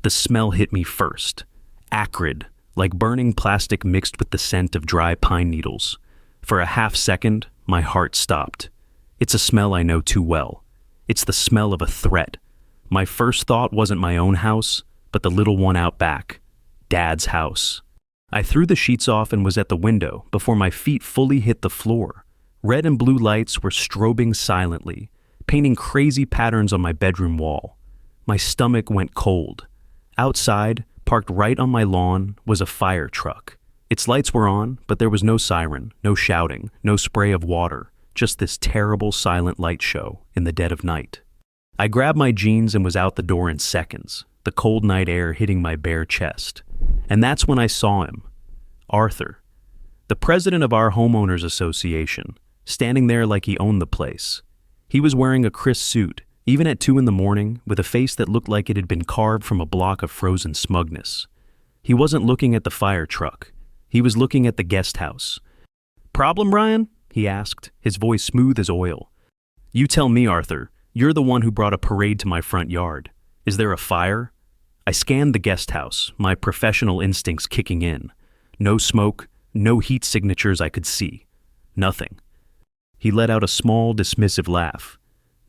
the smell hit me first. Acrid, like burning plastic mixed with the scent of dry pine needles. For a half second, my heart stopped. It's a smell I know too well. It's the smell of a threat. My first thought wasn't my own house, but the little one out back. Dad's house. I threw the sheets off and was at the window before my feet fully hit the floor. Red and blue lights were strobing silently, painting crazy patterns on my bedroom wall. My stomach went cold. Outside, parked right on my lawn, was a fire truck. Its lights were on, but there was no siren, no shouting, no spray of water, just this terrible silent light show in the dead of night. I grabbed my jeans and was out the door in seconds, the cold night air hitting my bare chest. And that's when I saw him. Arthur, the president of our homeowners association, standing there like he owned the place. He was wearing a crisp suit, even at 2 a.m, with a face that looked like it had been carved from a block of frozen smugness. He wasn't looking at the fire truck. He was looking at the guest house. "Problem, Ryan?" he asked, his voice smooth as oil. "You tell me, Arthur. You're the one who brought a parade to my front yard. Is there a fire?" I scanned the guest house, my professional instincts kicking in. No smoke, no heat signatures I could see. Nothing. He let out a small, dismissive laugh.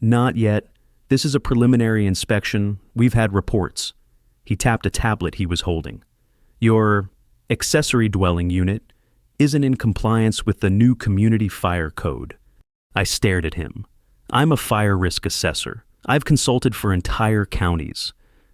"Not yet. This is a preliminary inspection. We've had reports." He tapped a tablet he was holding. "Your accessory dwelling unit isn't in compliance with the new community fire code." I stared at him. I'm a fire risk assessor. I've consulted for entire counties.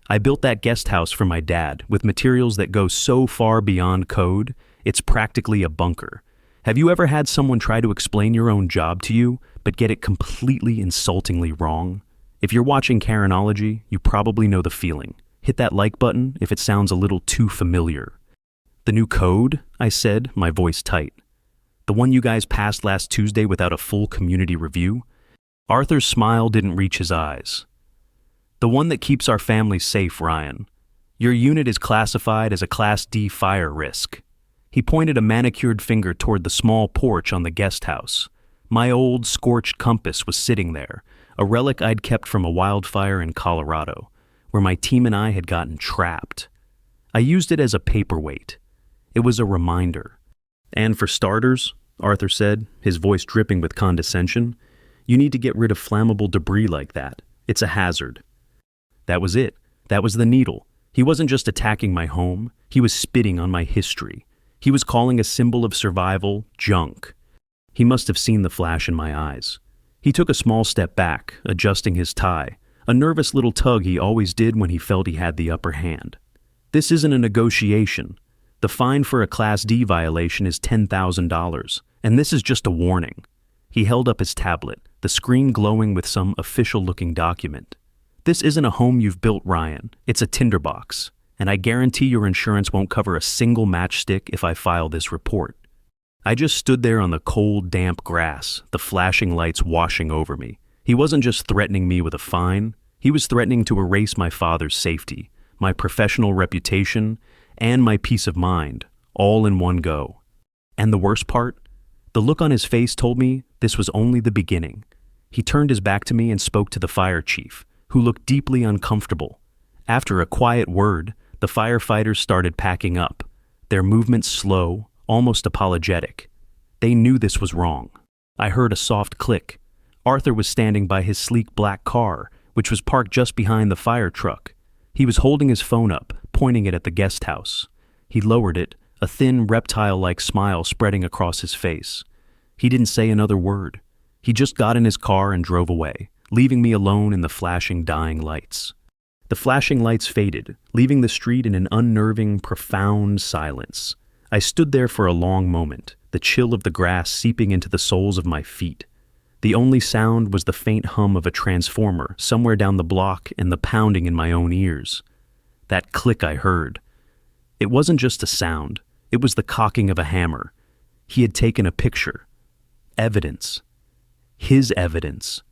I built that guest house for my dad with materials that go so far beyond code, it's practically a bunker. Have you ever had someone try to explain your own job to you, but get it completely insultingly wrong? If you're watching Karenology, you probably know the feeling. Hit that like button if it sounds a little too familiar. "The new code?" I said, my voice tight. "The one you guys passed last Tuesday without a full community review?" Arthur's smile didn't reach his eyes. "The one that keeps our family safe, Ryan. Your unit is classified as a Class D fire risk." He pointed a manicured finger toward the small porch on the guest house. My old, scorched compass was sitting there, a relic I'd kept from a wildfire in Colorado, where my team and I had gotten trapped. I used it as a paperweight. It was a reminder. "And for starters," Arthur said, his voice dripping with condescension, "you need to get rid of flammable debris like that. It's a hazard." That was it. That was the needle. He wasn't just attacking my home. He was spitting on my history. He was calling a symbol of survival junk. He must have seen the flash in my eyes. He took a small step back, adjusting his tie, a nervous little tug he always did when he felt he had the upper hand. "This isn't a negotiation. The fine for a Class D violation is $10,000, and this is just a warning." He held up his tablet, the screen glowing with some official-looking document. "This isn't a home you've built, Ryan. It's a tinderbox, and I guarantee your insurance won't cover a single matchstick if I file this report." I just stood there on the cold, damp grass, the flashing lights washing over me. He wasn't just threatening me with a fine. He was threatening to erase my father's safety, my professional reputation, and my peace of mind, all in one go. And the worst part? The look on his face told me this was only the beginning. He turned his back to me and spoke to the fire chief, who looked deeply uncomfortable. After a quiet word, the firefighters started packing up, their movements slow, almost apologetic. They knew this was wrong. I heard a soft click. Arthur was standing by his sleek black car, which was parked just behind the fire truck. He was holding his phone up, pointing it at the guest house. He lowered it, a thin, reptile-like smile spreading across his face. He didn't say another word. He just got in his car and drove away, leaving me alone in the flashing, dying lights. The flashing lights faded, leaving the street in an unnerving, profound silence. I stood there for a long moment, the chill of the grass seeping into the soles of my feet. The only sound was the faint hum of a transformer somewhere down the block and the pounding in my own ears. That click I heard. It wasn't just a sound. It was the cocking of a hammer. He had taken a picture. Evidence. His evidence.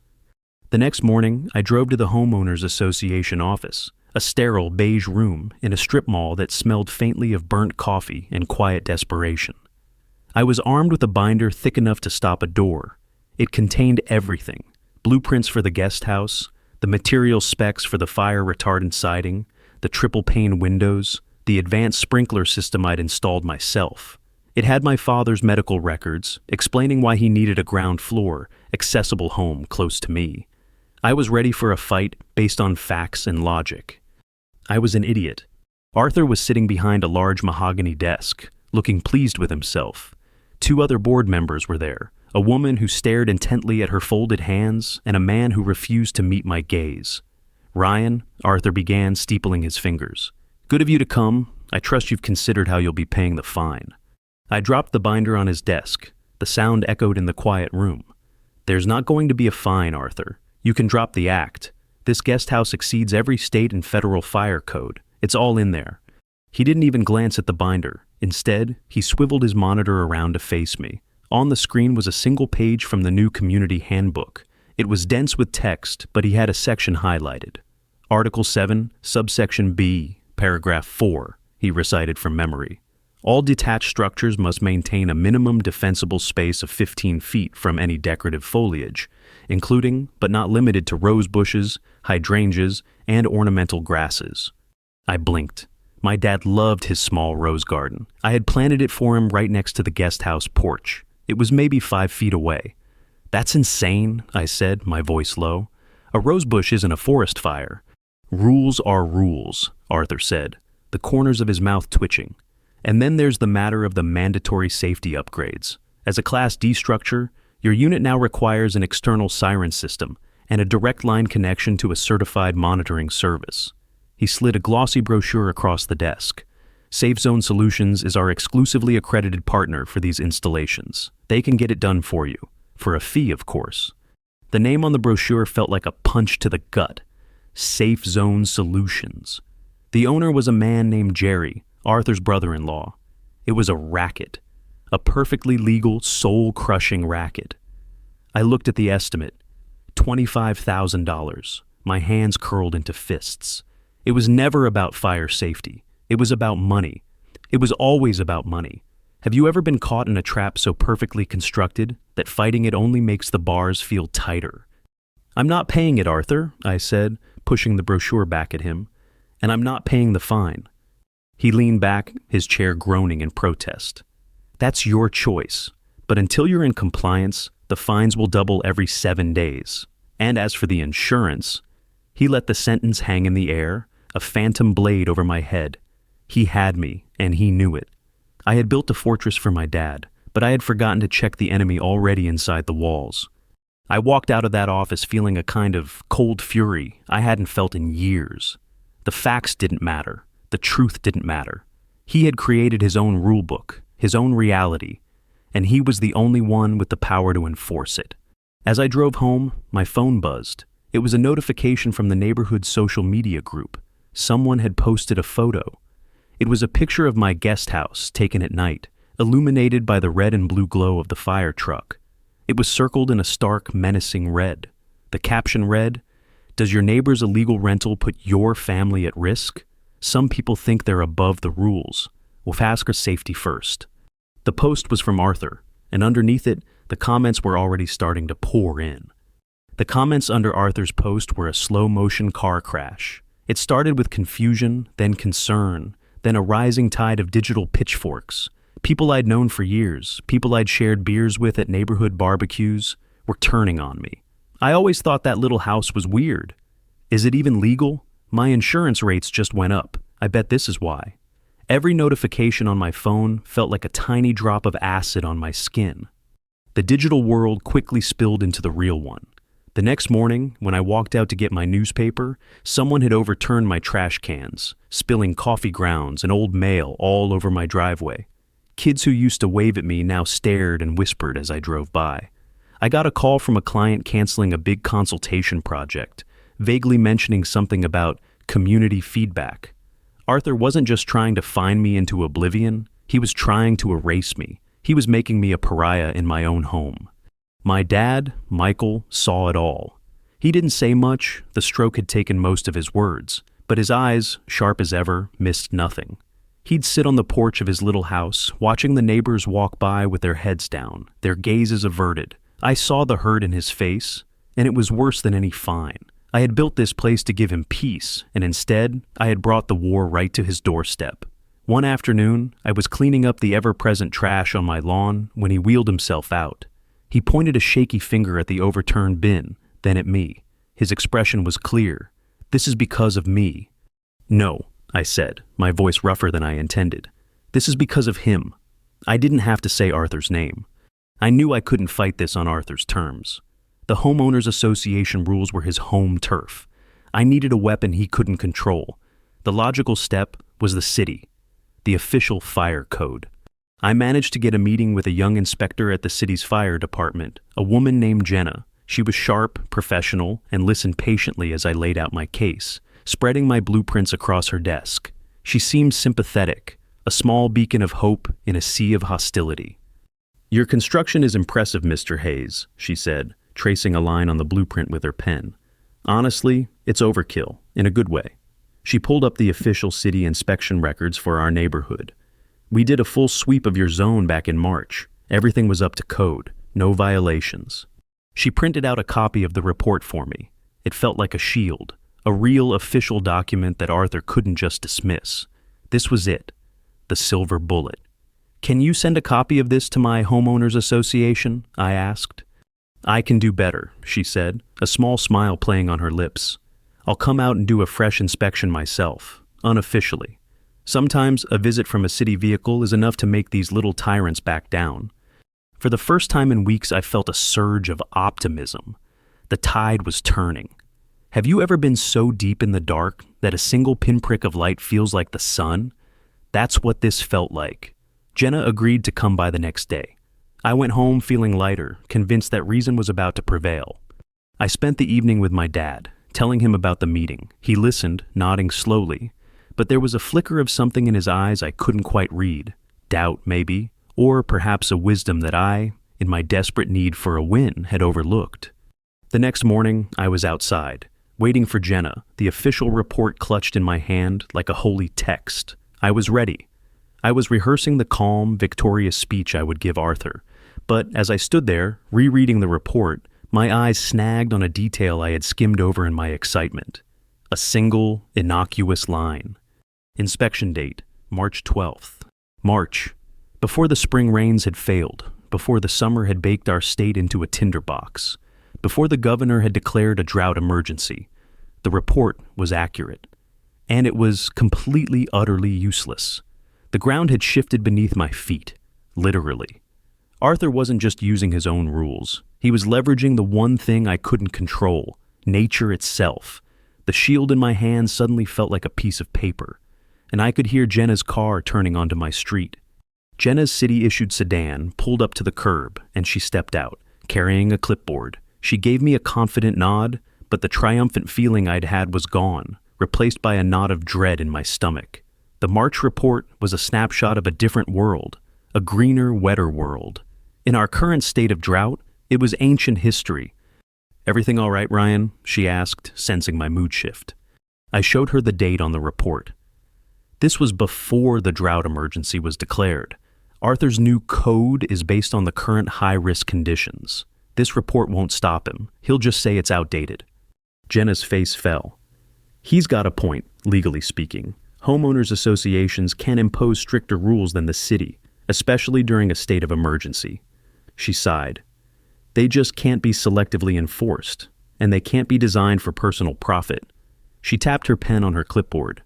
The next morning, I drove to the homeowners association office, a sterile beige room in a strip mall that smelled faintly of burnt coffee and quiet desperation. I was armed with a binder thick enough to stop a door. It contained everything: blueprints for the guest house, the material specs for the fire retardant siding, the triple-pane windows, the advanced sprinkler system I'd installed myself. It had my father's medical records, explaining why he needed a ground floor, accessible home close to me. I was ready for a fight based on facts and logic. I was an idiot. Arthur was sitting behind a large mahogany desk, looking pleased with himself. 2 other board members were there, a woman who stared intently at her folded hands and a man who refused to meet my gaze. "Ryan," Arthur began, steepling his fingers. "Good of you to come. I trust you've considered how you'll be paying the fine." I dropped the binder on his desk. The sound echoed in the quiet room. "There's not going to be a fine, Arthur. You can drop the act. This guest house exceeds every state and federal fire code. It's all in there." He didn't even glance at the binder. Instead, he swiveled his monitor around to face me. On the screen was a single page from the new community handbook. It was dense with text, but he had a section highlighted. "Article 7, subsection B, paragraph 4, he recited from memory. "All detached structures must maintain a minimum defensible space of 15 feet from any decorative foliage, including, but not limited to, rose bushes, hydrangeas, and ornamental grasses." I blinked. My dad loved his small rose garden. I had planted it for him right next to the guest house porch. It was maybe 5 feet away. "That's insane," I said, my voice low. "A rose bush isn't a forest fire." "Rules are rules," Arthur said, the corners of his mouth twitching. "And then there's the matter of the mandatory safety upgrades. As a Class D structure, your unit now requires an external siren system and a direct line connection to a certified monitoring service." He slid a glossy brochure across the desk. "Safe Zone Solutions is our exclusively accredited partner for these installations. They can get it done for you, for a fee, of course." The name on the brochure felt like a punch to the gut. Safe Zone Solutions. The owner was a man named Jerry, Arthur's brother-in-law. It was a racket. A perfectly legal, soul-crushing racket. I looked at the estimate. $25,000. My hands curled into fists. It was never about fire safety. It was about money. It was always about money. Have you ever been caught in a trap so perfectly constructed that fighting it only makes the bars feel tighter? "I'm not paying it, Arthur," I said, pushing the brochure back at him. "And I'm not paying the fine." He leaned back, his chair groaning in protest. "That's your choice. But until you're in compliance, the fines will double every 7 days. And as for the insurance..." He let the sentence hang in the air, a phantom blade over my head. He had me, and he knew it. I had built a fortress for my dad, but I had forgotten to check the enemy already inside the walls. I walked out of that office feeling a kind of cold fury I hadn't felt in years. The facts didn't matter. The truth didn't matter. He had created his own rulebook, his own reality, and he was the only one with the power to enforce it. As I drove home, my phone buzzed. It was a notification from the neighborhood social media group. Someone had posted a photo. It was a picture of my guest house taken at night, illuminated by the red and blue glow of the fire truck. It was circled in a stark, menacing red. The caption read, "Does your neighbor's illegal rental put your family at risk? Some people think they're above the rules. We'll ask our safety first." The post was from Arthur, and underneath it, the comments were already starting to pour in. The comments under Arthur's post were a slow-motion car crash. It started with confusion, then concern, then a rising tide of digital pitchforks. People I'd known for years, people I'd shared beers with at neighborhood barbecues, were turning on me. I always thought that little house was weird. Is it even legal? My insurance rates just went up. I bet this is why. Every notification on my phone felt like a tiny drop of acid on my skin. The digital world quickly spilled into the real one. The next morning, when I walked out to get my newspaper, someone had overturned my trash cans, spilling coffee grounds and old mail all over my driveway. Kids who used to wave at me now stared and whispered as I drove by. I got a call from a client canceling a big consultation project, vaguely mentioning something about community feedback. Arthur wasn't just trying to fine me into oblivion, he was trying to erase me. He was making me a pariah in my own home. My dad, Michael, saw it all. He didn't say much, the stroke had taken most of his words, but his eyes, sharp as ever, missed nothing. He'd sit on the porch of his little house, watching the neighbors walk by with their heads down, their gazes averted. I saw the hurt in his face, and it was worse than any fine. I had built this place to give him peace, and instead, I had brought the war right to his doorstep. One afternoon, I was cleaning up the ever-present trash on my lawn when he wheeled himself out. He pointed a shaky finger at the overturned bin, then at me. His expression was clear. "This is because of me." "No," I said, my voice rougher than I intended. "This is because of him." I didn't have to say Arthur's name. I knew I couldn't fight this on Arthur's terms. The homeowners association rules were his home turf. I needed a weapon he couldn't control. The logical step was the city, the official fire code. I managed to get a meeting with a young inspector at the city's fire department, a woman named Jenna. She was sharp, professional, and listened patiently as I laid out my case, spreading my blueprints across her desk. She seemed sympathetic, a small beacon of hope in a sea of hostility. "Your construction is impressive, Mr. Hayes," she said, tracing a line on the blueprint with her pen. "Honestly, it's overkill, in a good way." She pulled up the official city inspection records for our neighborhood. "We did a full sweep of your zone back in March. Everything was up to code, no violations." She printed out a copy of the report for me. It felt like a shield, a real official document that Arthur couldn't just dismiss. This was it, the silver bullet. "Can you send a copy of this to my homeowners association?" I asked. "I can do better," she said, a small smile playing on her lips. "I'll come out and do a fresh inspection myself, unofficially. Sometimes a visit from a city vehicle is enough to make these little tyrants back down." For the first time in weeks, I felt a surge of optimism. The tide was turning. Have you ever been so deep in the dark that a single pinprick of light feels like the sun? That's what this felt like. Jenna agreed to come by the next day. I went home feeling lighter, convinced that reason was about to prevail. I spent the evening with my dad, telling him about the meeting. He listened, nodding slowly, but there was a flicker of something in his eyes I couldn't quite read. Doubt, maybe, or perhaps a wisdom that I, in my desperate need for a win, had overlooked. The next morning, I was outside, waiting for Jenna, the official report clutched in my hand like a holy text. I was ready. I was rehearsing the calm, victorious speech I would give Arthur. But as I stood there, rereading the report, my eyes snagged on a detail I had skimmed over in my excitement. A single, innocuous line. Inspection date, March 12th. March. Before the spring rains had failed, before the summer had baked our state into a tinderbox, before the governor had declared a drought emergency, the report was accurate. And it was completely, utterly useless. The ground had shifted beneath my feet, literally. Arthur wasn't just using his own rules. He was leveraging the one thing I couldn't control, nature itself. The shield in my hand suddenly felt like a piece of paper, and I could hear Jenna's car turning onto my street. Jenna's city-issued sedan pulled up to the curb, and she stepped out, carrying a clipboard. She gave me a confident nod, but the triumphant feeling I'd had was gone, replaced by a knot of dread in my stomach. The March report was a snapshot of a different world, a greener, wetter world. In our current state of drought, it was ancient history. "Everything all right, Ryan?" she asked, sensing my mood shift. I showed her the date on the report. This was before the drought emergency was declared. Arthur's new code is based on the current high-risk conditions. This report won't stop him. He'll just say it's outdated. Jenna's face fell. "He's got a point, legally speaking. Homeowners associations can impose stricter rules than the city, especially during a state of emergency." She sighed. "They just can't be selectively enforced, and they can't be designed for personal profit." She tapped her pen on her clipboard.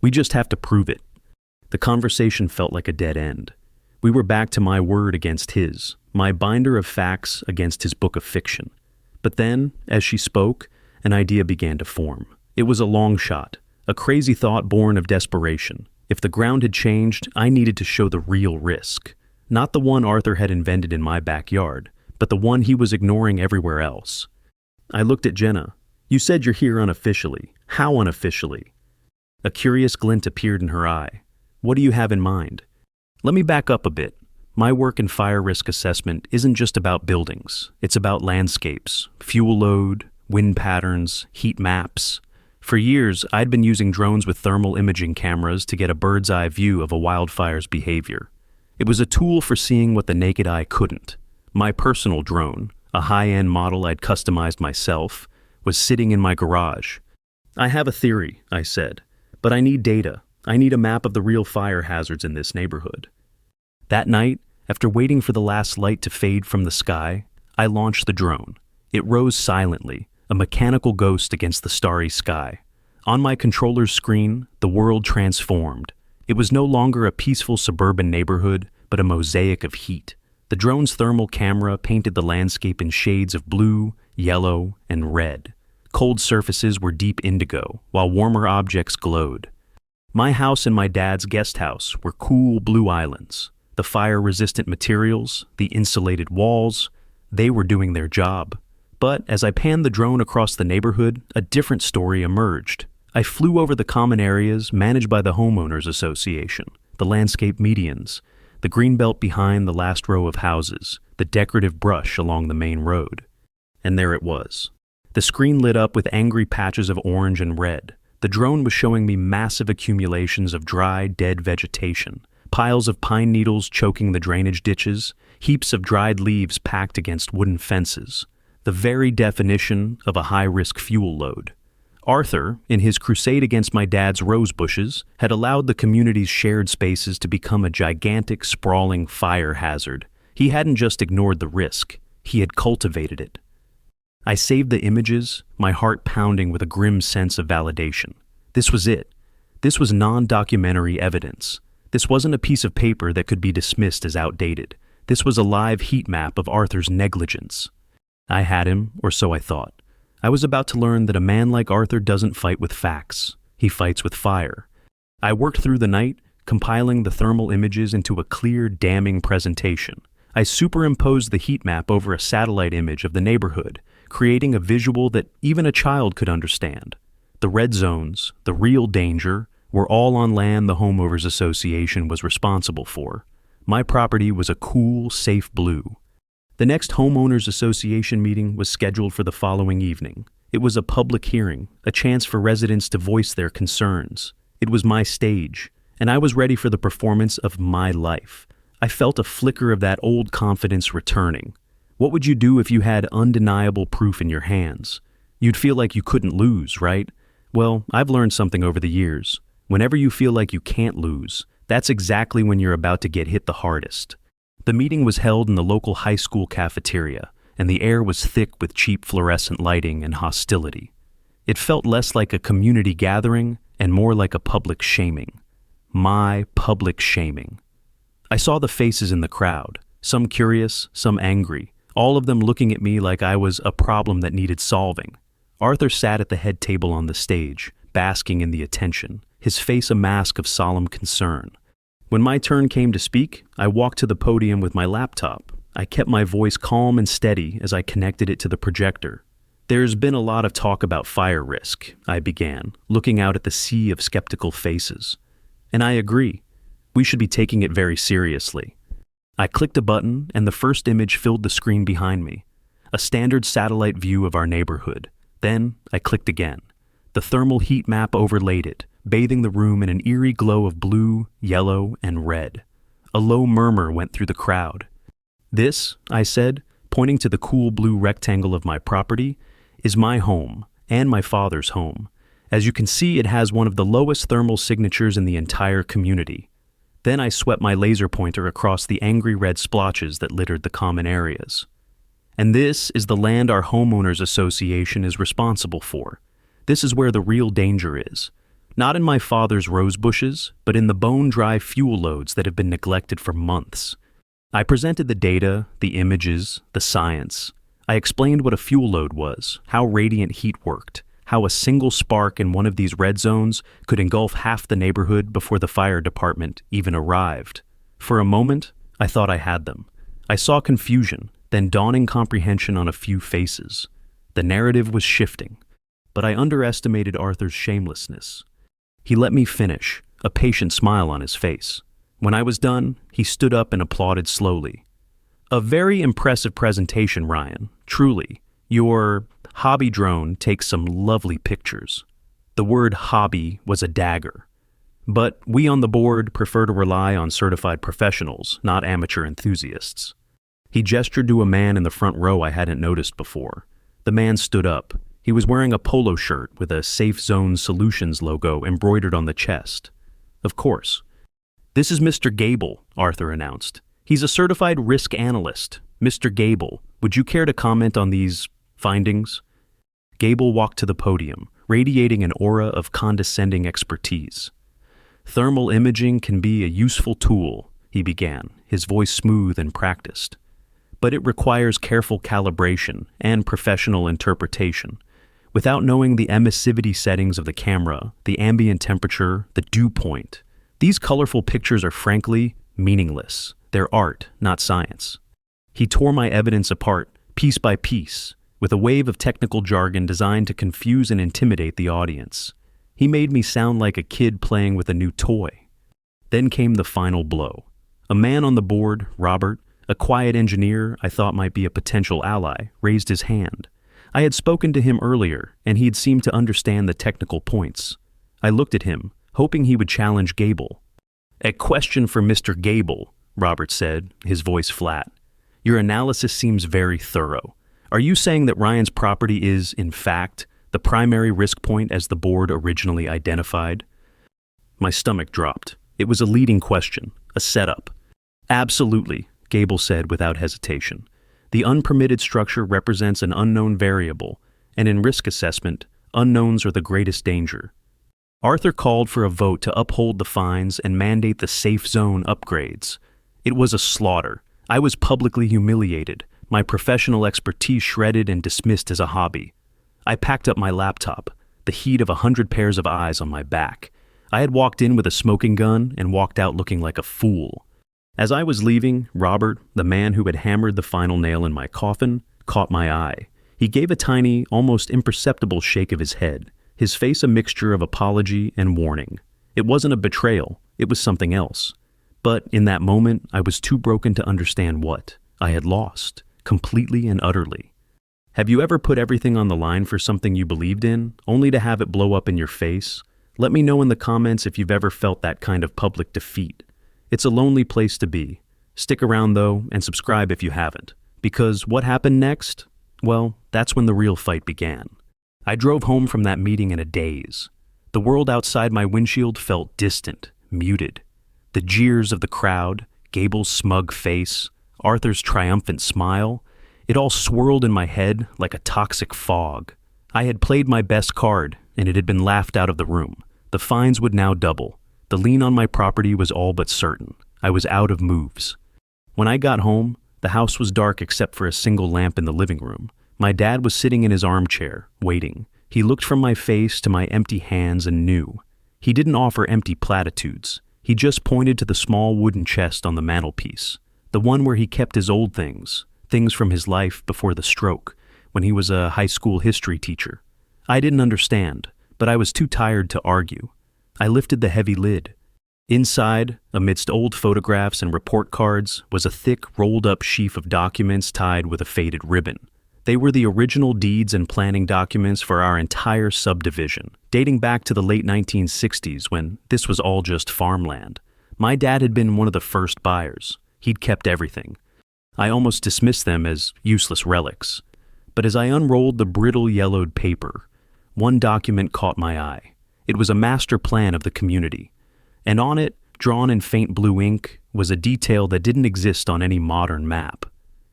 "We just have to prove it." The conversation felt like a dead end. We were back to my word against his, my binder of facts against his book of fiction. But then, as she spoke, an idea began to form. It was a long shot, a crazy thought born of desperation. If the ground had changed, I needed to show the real risk. Not the one Arthur had invented in my backyard, but the one he was ignoring everywhere else. I looked at Jenna. "You said you're here unofficially. How unofficially?" A curious glint appeared in her eye. "What do you have in mind?" Let me back up a bit. My work in fire risk assessment isn't just about buildings. It's about landscapes, fuel load, wind patterns, heat maps. For years, I'd been using drones with thermal imaging cameras to get a bird's eye view of a wildfire's behavior. It was a tool for seeing what the naked eye couldn't. My personal drone, a high-end model I'd customized myself, was sitting in my garage. "I have a theory," I said, "but I need data. I need a map of the real fire hazards in this neighborhood." That night, after waiting for the last light to fade from the sky, I launched the drone. It rose silently, a mechanical ghost against the starry sky. On my controller's screen, the world transformed. It was no longer a peaceful suburban neighborhood, but a mosaic of heat. The drone's thermal camera painted the landscape in shades of blue, yellow, and red. Cold surfaces were deep indigo, while warmer objects glowed. My house and my dad's guest house were cool blue islands. The fire-resistant materials, the insulated walls, they were doing their job. But as I panned the drone across the neighborhood, a different story emerged. I flew over the common areas managed by the homeowners association, the landscape medians, the greenbelt behind the last row of houses, the decorative brush along the main road. And there it was. The screen lit up with angry patches of orange and red. The drone was showing me massive accumulations of dry, dead vegetation, piles of pine needles choking the drainage ditches, heaps of dried leaves packed against wooden fences, the very definition of a high-risk fuel load. Arthur, in his crusade against my dad's rose bushes, had allowed the community's shared spaces to become a gigantic, sprawling fire hazard. He hadn't just ignored the risk, he had cultivated it. I saved the images, my heart pounding with a grim sense of validation. This was it. This was non-documentary evidence. This wasn't a piece of paper that could be dismissed as outdated. This was a live heat map of Arthur's negligence. I had him, or so I thought. I was about to learn that a man like Arthur doesn't fight with facts. He fights with fire. I worked through the night, compiling the thermal images into a clear, damning presentation. I superimposed the heat map over a satellite image of the neighborhood, creating a visual that even a child could understand. The red zones, the real danger, were all on land the Homeowners Association was responsible for. My property was a cool, safe blue. The next Homeowners Association meeting was scheduled for the following evening. It was a public hearing, a chance for residents to voice their concerns. It was my stage, and I was ready for the performance of my life. I felt a flicker of that old confidence returning. What would you do if you had undeniable proof in your hands? You'd feel like you couldn't lose, right? Well, I've learned something over the years. Whenever you feel like you can't lose, that's exactly when you're about to get hit the hardest. The meeting was held in the local high school cafeteria, and the air was thick with cheap fluorescent lighting and hostility. It felt less like a community gathering and more like a public shaming. My public shaming. I saw the faces in the crowd, some curious, some angry, all of them looking at me like I was a problem that needed solving. Arthur sat at the head table on the stage, basking in the attention, his face a mask of solemn concern. When my turn came to speak, I walked to the podium with my laptop. I kept my voice calm and steady as I connected it to the projector. "There's been a lot of talk about fire risk," I began, looking out at the sea of skeptical faces. "And I agree. We should be taking it very seriously." I clicked a button, and the first image filled the screen behind me. A standard satellite view of our neighborhood. Then I clicked again. The thermal heat map overlaid it, bathing the room in an eerie glow of blue, yellow, and red. A low murmur went through the crowd. "This," I said, pointing to the cool blue rectangle of my property, "is my home, and my father's home. As you can see, it has one of the lowest thermal signatures in the entire community." Then I swept my laser pointer across the angry red splotches that littered the common areas. "And this is the land our Homeowners Association is responsible for. This is where the real danger is. Not in my father's rose bushes, but in the bone-dry fuel loads that have been neglected for months." I presented the data, the images, the science. I explained what a fuel load was, how radiant heat worked, how a single spark in one of these red zones could engulf half the neighborhood before the fire department even arrived. For a moment, I thought I had them. I saw confusion, then dawning comprehension on a few faces. The narrative was shifting, but I underestimated Arthur's shamelessness. He let me finish, a patient smile on his face. When I was done, he stood up and applauded slowly. "A very impressive presentation, Ryan. Truly. Your hobby drone takes some lovely pictures." The word hobby was a dagger. But we on the board prefer to rely on certified professionals, not amateur enthusiasts. He gestured to a man in the front row I hadn't noticed before. The man stood up. He was wearing a polo shirt with a Safe Zone Solutions logo embroidered on the chest. Of course. "This is Mr. Gable," Arthur announced. "He's a certified risk analyst. Mr. Gable, would you care to comment on these findings?" Gable walked to the podium, radiating an aura of condescending expertise. "Thermal imaging can be a useful tool," he began, his voice smooth and practiced. "But it requires careful calibration and professional interpretation. Without knowing the emissivity settings of the camera, the ambient temperature, the dew point, these colorful pictures are frankly meaningless. They're art, not science." He tore my evidence apart, piece by piece, with a wave of technical jargon designed to confuse and intimidate the audience. He made me sound like a kid playing with a new toy. Then came the final blow. A man on the board, Robert, a quiet engineer I thought might be a potential ally, raised his hand. I had spoken to him earlier, and he had seemed to understand the technical points. I looked at him, hoping he would challenge Gable. "A question for Mr. Gable," Robert said, his voice flat. "Your analysis seems very thorough. Are you saying that Ryan's property is, in fact, the primary risk point as the board originally identified?" My stomach dropped. It was a leading question, a setup. "Absolutely," Gable said without hesitation. "The unpermitted structure represents an unknown variable, and in risk assessment, unknowns are the greatest danger." Arthur called for a vote to uphold the fines and mandate the safe zone upgrades. It was a slaughter. I was publicly humiliated, my professional expertise shredded and dismissed as a hobby. I packed up my laptop, the heat of 100 pairs of eyes on my back. I had walked in with a smoking gun and walked out looking like a fool. As I was leaving, Robert, the man who had hammered the final nail in my coffin, caught my eye. He gave a tiny, almost imperceptible shake of his head, his face a mixture of apology and warning. It wasn't a betrayal, it was something else. But in that moment, I was too broken to understand what I had lost, completely and utterly. Have you ever put everything on the line for something you believed in, only to have it blow up in your face? Let me know in the comments if you've ever felt that kind of public defeat. It's a lonely place to be. Stick around though, and subscribe if you haven't. Because what happened next? Well, that's when the real fight began. I drove home from that meeting in a daze. The world outside my windshield felt distant, muted. The jeers of the crowd, Gable's smug face, Arthur's triumphant smile, it all swirled in my head like a toxic fog. I had played my best card, and it had been laughed out of the room. The fines would now double. The lien on my property was all but certain. I was out of moves. When I got home, the house was dark except for a single lamp in the living room. My dad was sitting in his armchair, waiting. He looked from my face to my empty hands and knew. He didn't offer empty platitudes. He just pointed to the small wooden chest on the mantelpiece, the one where he kept his old things, things from his life before the stroke, when he was a high school history teacher. I didn't understand, but I was too tired to argue. I lifted the heavy lid. Inside, amidst old photographs and report cards, was a thick, rolled-up sheaf of documents tied with a faded ribbon. They were the original deeds and planning documents for our entire subdivision, dating back to the late 1960s when this was all just farmland. My dad had been one of the first buyers. He'd kept everything. I almost dismissed them as useless relics. But as I unrolled the brittle yellowed paper, one document caught my eye. It was a master plan of the community. And on it, drawn in faint blue ink, was a detail that didn't exist on any modern map.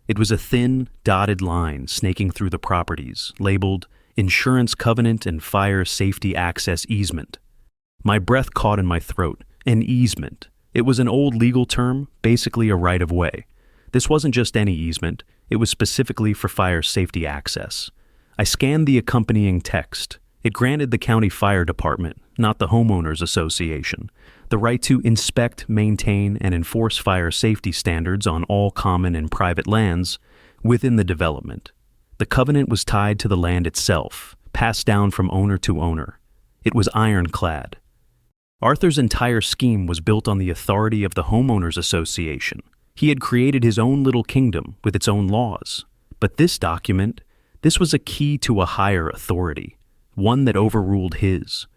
It was a thin, dotted line snaking through the properties, labeled Insurance Covenant and Fire Safety Access Easement. My breath caught in my throat. An easement. It was an old legal term, basically a right-of-way. This wasn't just any easement. It was specifically for fire safety access. I scanned the accompanying text. It granted the county fire department, not the homeowners association, the right to inspect, maintain, and enforce fire safety standards on all common and private lands within the development. The covenant was tied to the land itself, passed down from owner to owner. It was ironclad. Arthur's entire scheme was built on the authority of the homeowners association. He had created his own little kingdom with its own laws. But this document, this was a key to a higher authority, one that overruled his.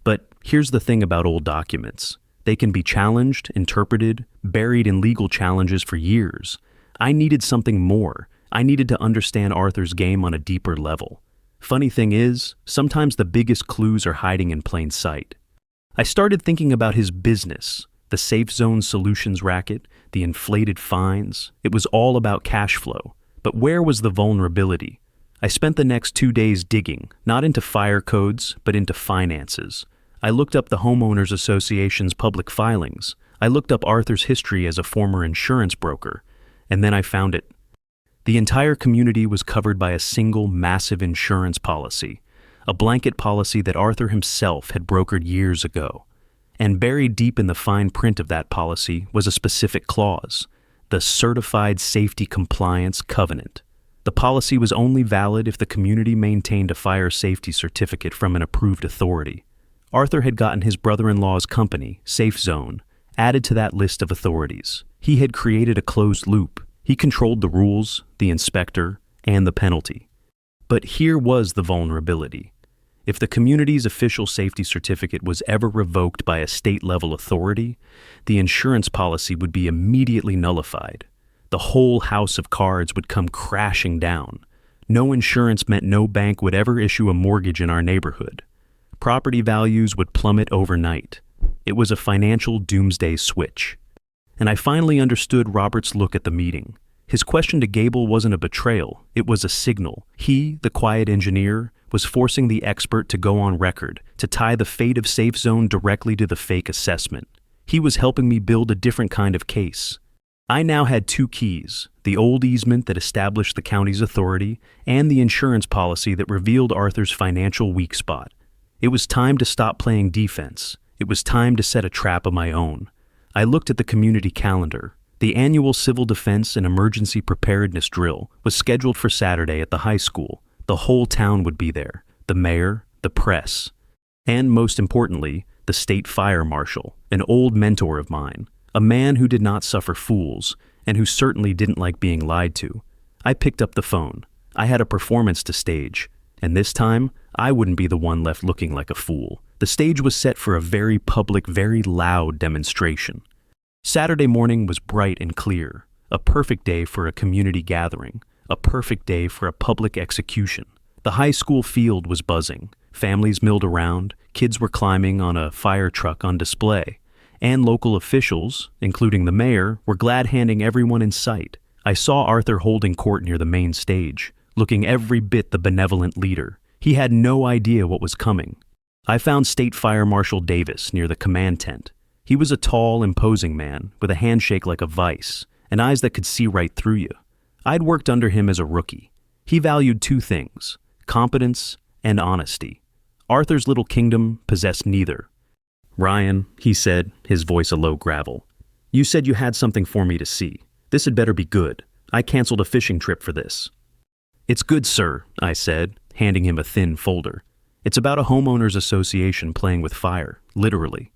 But here's the thing about old documents. They can be challenged, interpreted, buried in legal challenges for years. I needed something more. I needed to understand Arthur's game on a deeper level. Funny thing is, sometimes the biggest clues are hiding in plain sight. I started thinking about his business, the Safe Zone Solutions racket, the inflated fines. It was all about cash flow. But where was the vulnerability? I spent the next 2 days digging, not into fire codes, but into finances. I looked up the Homeowners Association's public filings. I looked up Arthur's history as a former insurance broker. And then I found it. The entire community was covered by a single massive insurance policy, a blanket policy that Arthur himself had brokered years ago. And buried deep in the fine print of that policy was a specific clause, the Certified Safety Compliance Covenant. The policy was only valid if the community maintained a fire safety certificate from an approved authority. Arthur had gotten his brother-in-law's company, Safe Zone, added to that list of authorities. He had created a closed loop. He controlled the rules, the inspector, and the penalty. But here was the vulnerability. If the community's official safety certificate was ever revoked by a state-level authority, the insurance policy would be immediately nullified. The whole house of cards would come crashing down. No insurance meant no bank would ever issue a mortgage in our neighborhood. Property values would plummet overnight. It was a financial doomsday switch. And I finally understood Robert's look at the meeting. His question to Gable wasn't a betrayal, it was a signal. He, the quiet engineer, was forcing the expert to go on record, to tie the fate of Safe Zone directly to the fake assessment. He was helping me build a different kind of case. I now had 2 keys, the old easement that established the county's authority and the insurance policy that revealed Arthur's financial weak spot. It was time to stop playing defense. It was time to set a trap of my own. I looked at the community calendar. The annual Civil Defense and Emergency Preparedness Drill was scheduled for Saturday at the high school. The whole town would be there, the mayor, the press, and most importantly, the state fire marshal, an old mentor of mine. A man who did not suffer fools, and who certainly didn't like being lied to. I picked up the phone. I had a performance to stage, and this time, I wouldn't be the one left looking like a fool. The stage was set for a very public, very loud demonstration. Saturday morning was bright and clear, a perfect day for a community gathering, a perfect day for a public execution. The high school field was buzzing. Families milled around, kids were climbing on a fire truck on display. And local officials, including the mayor, were glad-handing everyone in sight. I saw Arthur holding court near the main stage, looking every bit the benevolent leader. He had no idea what was coming. I found State Fire Marshal Davis near the command tent. He was a tall, imposing man, with a handshake like a vice, and eyes that could see right through you. I'd worked under him as a rookie. He valued 2 things, competence and honesty. Arthur's little kingdom possessed neither. "Ryan," he said, his voice a low gravel, "you said you had something for me to see. This had better be good. I canceled a fishing trip for this." "It's good, sir," I said, handing him a thin folder. "It's about a homeowners association playing with fire, literally."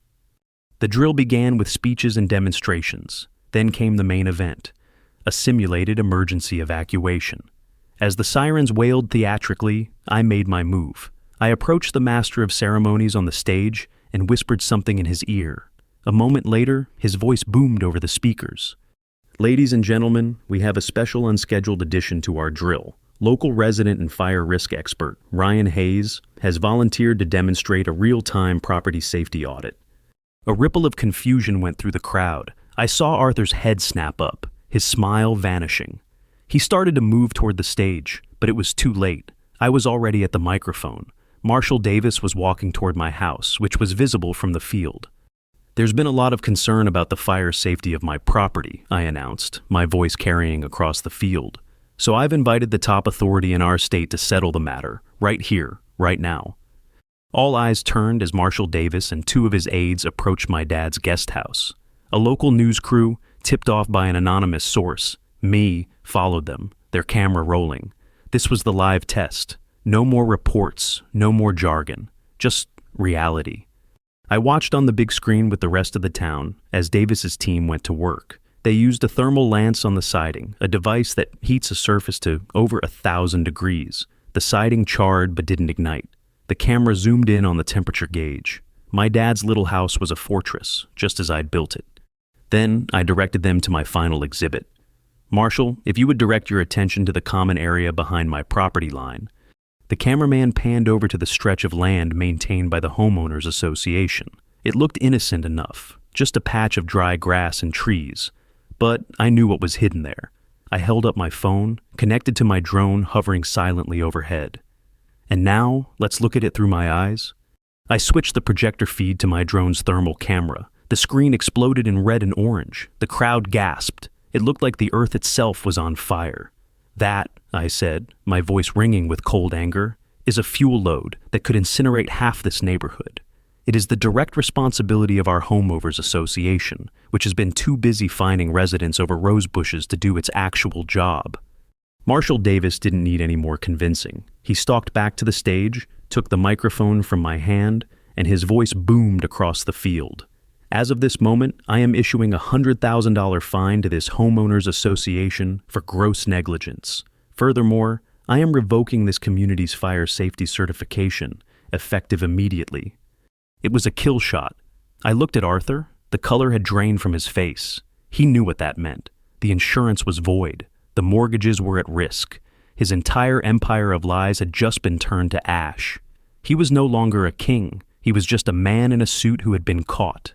The drill began with speeches and demonstrations. Then came the main event, a simulated emergency evacuation. As the sirens wailed theatrically, I made my move. I approached the master of ceremonies on the stage and whispered something in his ear. A moment later, his voice boomed over the speakers. "Ladies and gentlemen, we have a special unscheduled addition to our drill. Local resident and fire risk expert, Ryan Hayes, has volunteered to demonstrate a real-time property safety audit." A ripple of confusion went through the crowd. I saw Arthur's head snap up, his smile vanishing. He started to move toward the stage, but it was too late. I was already at the microphone. Marshal Davis was walking toward my house, which was visible from the field. "There's been a lot of concern about the fire safety of my property," I announced, my voice carrying across the field. "So I've invited the top authority in our state to settle the matter, right here, right now." All eyes turned as Marshal Davis and 2 of his aides approached my dad's guest house. A local news crew, tipped off by an anonymous source, me, followed them, their camera rolling. This was the live test. No more reports, no more jargon, just reality. I watched on the big screen with the rest of the town as Davis's team went to work. They used a thermal lance on the siding, a device that heats a surface to over 1,000 degrees. The siding charred but didn't ignite. The camera zoomed in on the temperature gauge. My dad's little house was a fortress, just as I'd built it. Then I directed them to my final exhibit. "Marshal, if you would direct your attention to the common area behind my property line." The cameraman panned over to the stretch of land maintained by the homeowners association. It looked innocent enough, just a patch of dry grass and trees. But I knew what was hidden there. I held up my phone, connected to my drone hovering silently overhead. And now, let's look at it through my eyes. I switched the projector feed to my drone's thermal camera. The screen exploded in red and orange. The crowd gasped. It looked like the earth itself was on fire. That, I said, my voice ringing with cold anger, is a fuel load that could incinerate half this neighborhood. It is the direct responsibility of our homeowners association, which has been too busy finding residents over rose bushes to do its actual job. Marshall Davis didn't need any more convincing. He stalked back to the stage, took the microphone from my hand, and his voice boomed across the field. As of this moment, I am issuing a $100,000 fine to this homeowners association for gross negligence. Furthermore, I am revoking this community's fire safety certification, effective immediately. It was a kill shot. I looked at Arthur. The color had drained from his face. He knew what that meant. The insurance was void. The mortgages were at risk. His entire empire of lies had just been turned to ash. He was no longer a king. He was just a man in a suit who had been caught.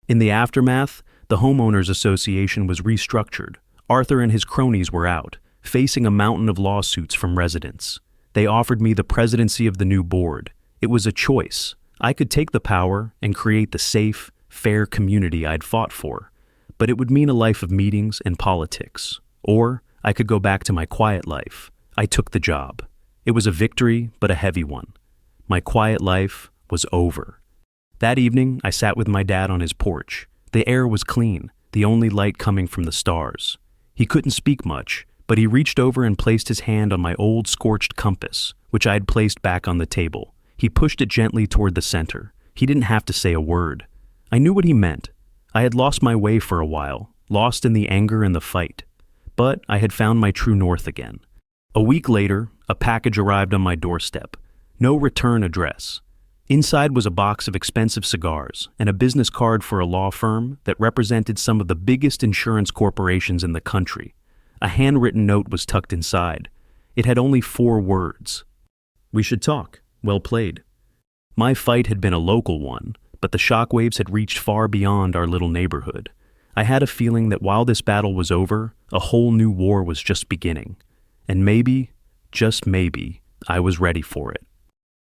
In the aftermath, the homeowners association was restructured. Arthur and his cronies were out, facing a mountain of lawsuits from residents. They offered me the presidency of the new board. It was a choice. I could take the power and create the safe, fair community I'd fought for, but it would mean a life of meetings and politics. Or I could go back to my quiet life. I took the job. It was a victory, but a heavy one. My quiet life was over. That evening, I sat with my dad on his porch. The air was clean, the only light coming from the stars. He couldn't speak much, but he reached over and placed his hand on my old scorched compass, which I had placed back on the table. He pushed it gently toward the center. He didn't have to say a word. I knew what he meant. I had lost my way for a while, lost in the anger and the fight. But I had found my true north again. A week later, a package arrived on my doorstep. No return address. Inside was a box of expensive cigars and a business card for a law firm that represented some of the biggest insurance corporations in the country. A handwritten note was tucked inside. It had only 4 words. "We should talk. Well played." My fight had been a local one, but the shockwaves had reached far beyond our little neighborhood. I had a feeling that while this battle was over, a whole new war was just beginning. And maybe, just maybe, I was ready for it.